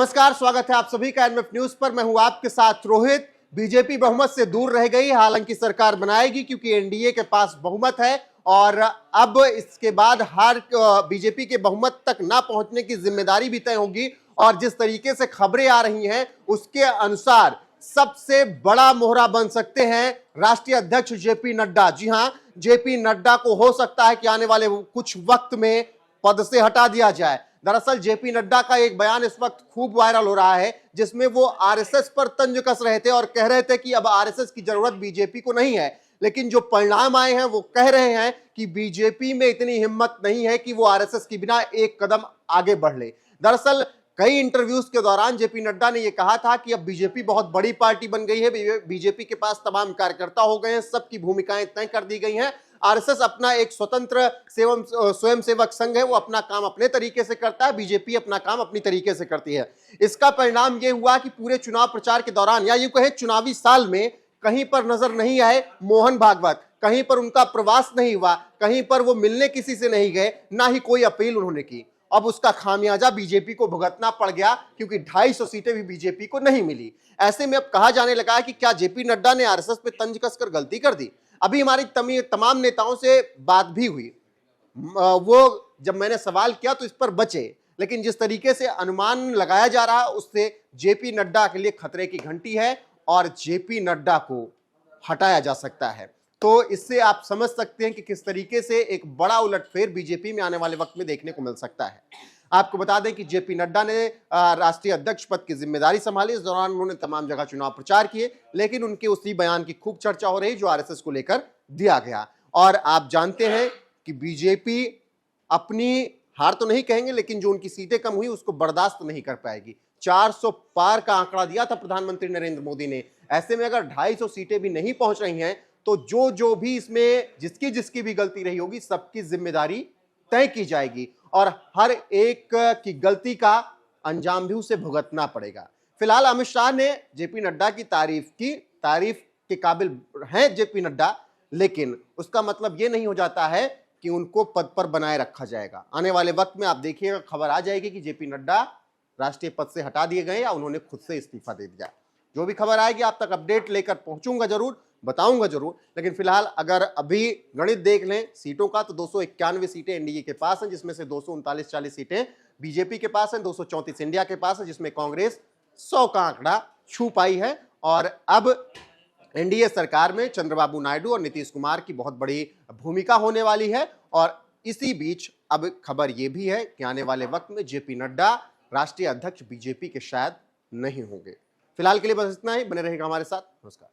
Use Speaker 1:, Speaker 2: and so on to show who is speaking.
Speaker 1: नमस्कार, स्वागत है आप सभी का एनएफ न्यूज पर। मैं हूं आपके साथ रोहित। बीजेपी बहुमत से दूर रह गई, हालांकि सरकार बनाएगी क्योंकि एनडीए के पास बहुमत है और अब इसके बाद हर बीजेपी के बहुमत तक ना पहुंचने की जिम्मेदारी भी तय होगी। और जिस तरीके से खबरें आ रही हैं उसके अनुसार सबसे बड़ा मोहरा बन सकते हैं राष्ट्रीय अध्यक्ष जेपी नड्डा। जी हां, जेपी नड्डा को हो सकता है कि आने वाले कुछ वक्त में पद से हटा दिया जाए। दरअसल जेपी नड्डा का एक बयान इस वक्त खूब वायरल हो रहा है जिसमें वो आरएसएस पर तंज कस रहे थे और कह रहे थे कि अब आरएसएस की जरूरत बीजेपी को नहीं है। लेकिन जो परिणाम आए हैं वो कह रहे हैं कि बीजेपी में इतनी हिम्मत नहीं है कि वो आरएसएस के बिना एक कदम आगे बढ़ ले। दरअसल कई इंटरव्यूज के दौरान जेपी नड्डा ने यह कहा था कि अब बीजेपी बहुत बड़ी पार्टी बन गई है, बीजेपी के पास तमाम कार्यकर्ता हो गए हैं, सबकी भूमिकाएं तय कर दी गई हैं। आरएसएस अपना एक स्वतंत्र स्वयंसेवक संघ है, वो अपना काम अपने तरीके से करता है, बीजेपी अपना काम अपनी तरीके से करती है। इसका परिणाम यह हुआ कि पूरे चुनाव प्रचार के दौरान या यूं कहें चुनावी साल में कहीं पर नजर नहीं आए मोहन भागवत, कहीं पर उनका प्रवास नहीं हुआ, कहीं पर वो मिलने किसी से नहीं गए, ना ही कोई अपील उन्होंने की। अब उसका खामियाजा बीजेपी को भुगतना पड़ गया क्योंकि 250 सीटें भी बीजेपी को नहीं मिली। ऐसे में अब कहा जाने लगा है कि क्या जेपी नड्डा ने आरएसएस पे तंज कसकर गलती कर दी। अभी हमारी तमाम नेताओं से बात भी हुई, वो जब मैंने सवाल किया तो इस पर बचे, लेकिन जिस तरीके से अनुमान लगाया जा रहा है उससे जेपी नड्डा के लिए खतरे की घंटी है और जेपी नड्डा को हटाया जा सकता है। तो इससे आप समझ सकते हैं कि किस तरीके से एक बड़ा उलटफेर बीजेपी में आने वाले वक्त में देखने को मिल सकता है। आपको बता दें कि जेपी नड्डा ने राष्ट्रीय अध्यक्ष पद की जिम्मेदारी संभाली। इस दौरान उन्होंने तमाम जगह चुनाव प्रचार किए, लेकिन उनके उसी बयान की खूब चर्चा हो रही जो आरएसएस को लेकर दिया गया। और आप जानते हैं कि बीजेपी अपनी हार तो नहीं कहेंगे, लेकिन जो उनकी सीटें कम हुई उसको बर्दाश्त नहीं कर पाएगी। 400 पार का आंकड़ा दिया था प्रधानमंत्री नरेंद्र मोदी ने। ऐसे में अगर 250 सीटें भी नहीं पहुंच रही हैं तो जो भी इसमें जिसकी भी गलती रही होगी सबकी जिम्मेदारी तय की जाएगी और हर एक की गलती का अंजाम भी उसे भुगतना पड़ेगा। फिलहाल अमित शाह ने जेपी नड्डा की तारीफ के काबिल हैं जेपी नड्डा, लेकिन उसका मतलब यह नहीं हो जाता है कि उनको पद पर बनाए रखा जाएगा। आने वाले वक्त में आप देखिएगा खबर आ जाएगी कि जेपी नड्डा राष्ट्रीय पद से हटा दिए गए या उन्होंने खुद से इस्तीफा दे दिया। जो भी खबर आएगी आप तक अपडेट लेकर पहुंचूंगा, जरूर बताऊंगा जरूर। लेकिन फिलहाल अगर अभी गणित देख लें सीटों का तो 291 सीटें एनडीए के पास हैं, जिसमें से 239-40 सीटें बीजेपी के पास हैं, 234 इंडिया के पास है, जिसमें कांग्रेस 100 का आंकड़ा छू पाई है। और अब एनडीए सरकार में चंद्रबाबू नायडू और नीतीश कुमार की बहुत बड़ी भूमिका होने वाली है। और इसी बीच अब खबर यह भी है कि आने वाले वक्त में जेपी नड्डा राष्ट्रीय अध्यक्ष बीजेपी के शायद नहीं होंगे। फिलहाल के लिए बस इतना ही। बने रहेगा हमारे साथ। नमस्कार।